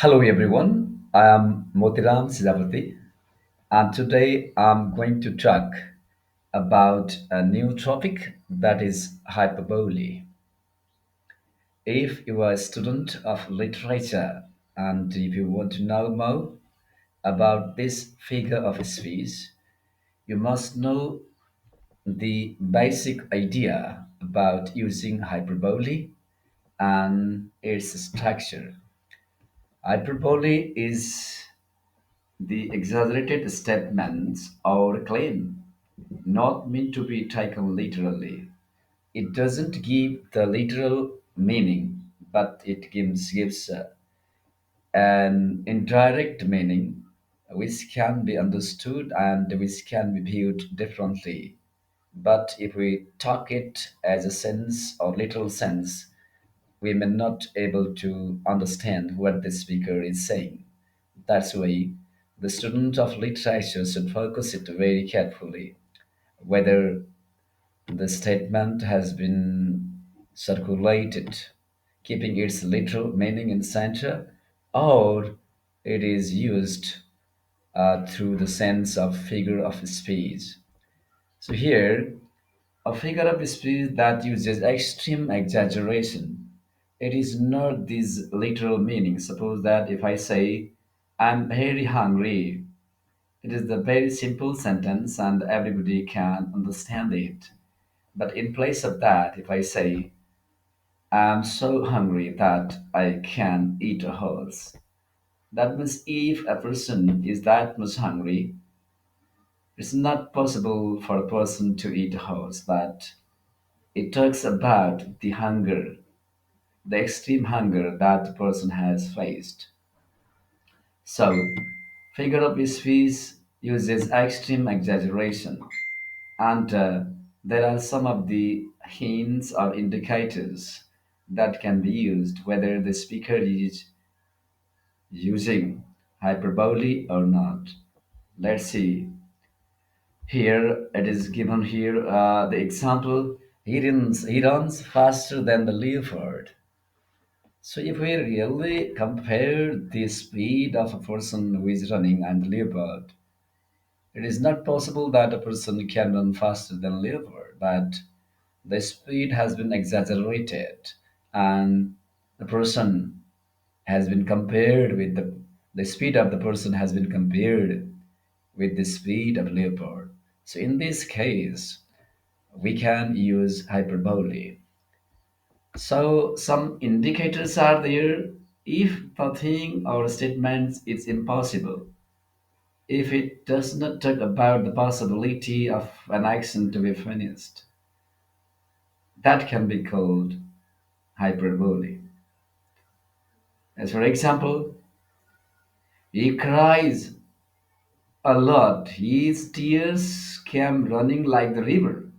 Hello everyone, I am Motiram Sidapati and today I'm going to talk about a new topic that is hyperbole. If you are a student of literature and if you want to know more about this figure of speech, you must know the basic idea about using hyperbole and its structure. Hyperbole is the exaggerated statements or claim not meant to be taken literally. It doesn't give the literal meaning, but it gives an indirect meaning which can be understood and which can be viewed differently. But if we talk it as a sense or literal sense, we may not able to understand what the speaker is saying. That's why the student of literature should focus it very carefully, whether the statement has been circulated, keeping its literal meaning in center, or it is used through the sense of figure of speech. So here, a figure of speech that uses extreme exaggeration. It is not this literal meaning. Suppose that if I say, I'm very hungry, it is the very simple sentence and everybody can understand it. But in place of that, if I say, I'm so hungry that I can eat a horse, that means if a person is that much hungry, it's not possible for a person to eat a horse, but it talks about the hunger, the extreme hunger that the person has faced. So, figure of speech uses extreme exaggeration, and there are some of the hints or indicators that can be used whether the speaker is using hyperbole or not. Let's see. Here it is given here the example. He runs faster than the leopard. So if we really compare the speed of a person who is running and the leopard, it is not possible that a person can run faster than leopard, but the speed has been exaggerated and the person has been compared with the speed of the person has been compared with the speed of leopard. So in this case, we can use hyperbole. So some indicators are there. If the thing or statement is impossible, if it does not talk about the possibility of an action to be finished, that can be called hyperbole. As for example, he cries a lot. His tears came running like the river.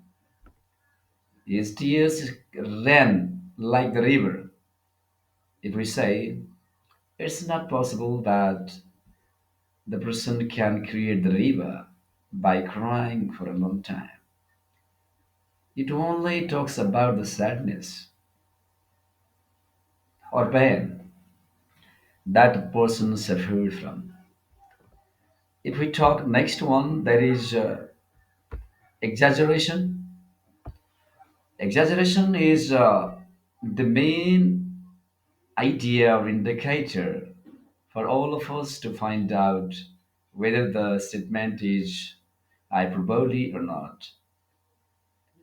His tears ran like the river. If we say it's not possible that the person can create the river by crying for a long time. It only talks about the sadness or pain that a person suffered from. If we talk next one, there is exaggeration. Exaggeration is the main idea or indicator for all of us to find out whether the statement is hyperbole or not.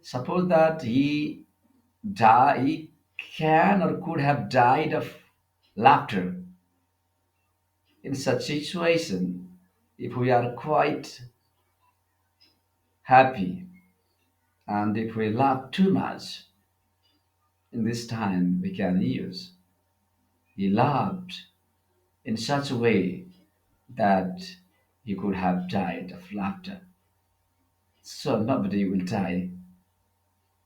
Suppose that he can or could have died of laughter. In such situation, if we are quite happy and if we laugh too much, in this time we can use he laughed in such a way that he could have died of laughter. So nobody will die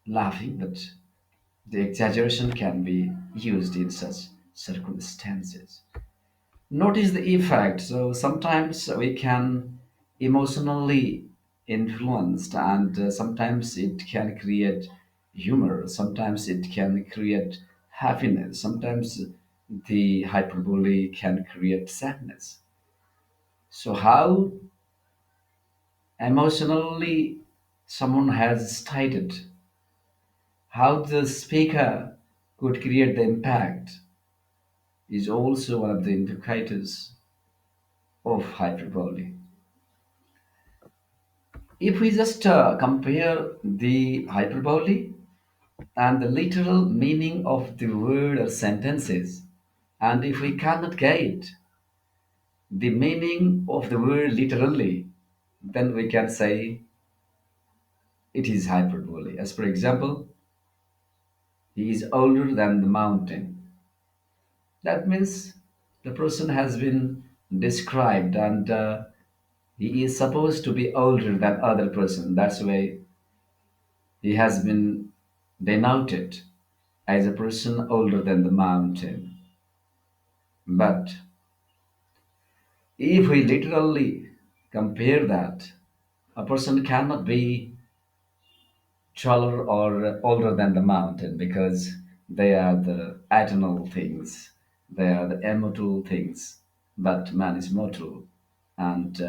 laughing, but the exaggeration can be used in such circumstances. Notice the effect. So sometimes we can emotionally influenced, and sometimes it can create humor. Sometimes it can create happiness. Sometimes the hyperbole can create sadness. So, how emotionally someone has stated, how the speaker could create the impact is also one of the indicators of hyperbole. If we just compare the hyperbole and the literal meaning of the word or sentences, and if we cannot get the meaning of the word literally, then we can say it is hyperbole. As for example, he is older than the mountain. That means the person has been described and he is supposed to be older than other person. That's why he has been denoted as a person older than the mountain. But if we literally compare that, a person cannot be taller or older than the mountain because they are the eternal things, they are the immortal things. But man is mortal and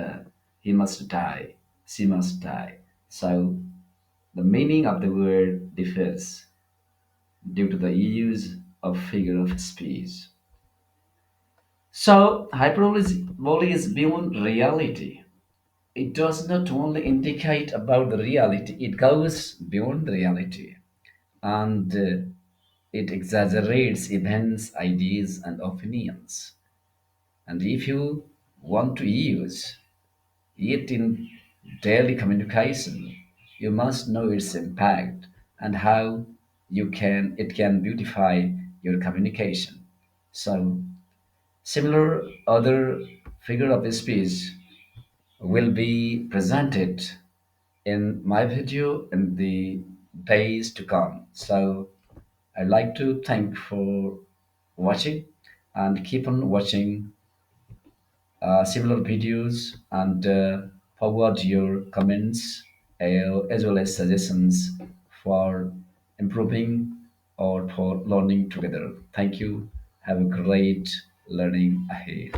he must die, she must die. So the meaning of the word differs due to the use of figure of speech. So hyperbole is beyond reality. It does not only indicate about the reality, it goes beyond reality. And it exaggerates events, ideas, and opinions. And if you want to use it in daily communication, you must know its impact and how it can beautify your communication. So similar other figure of speech will be presented in my video in the days to come. So I'd like to thank for watching and keep on watching similar videos and forward your comments as well as suggestions for improving or for learning together. Thank you. Have a great learning ahead.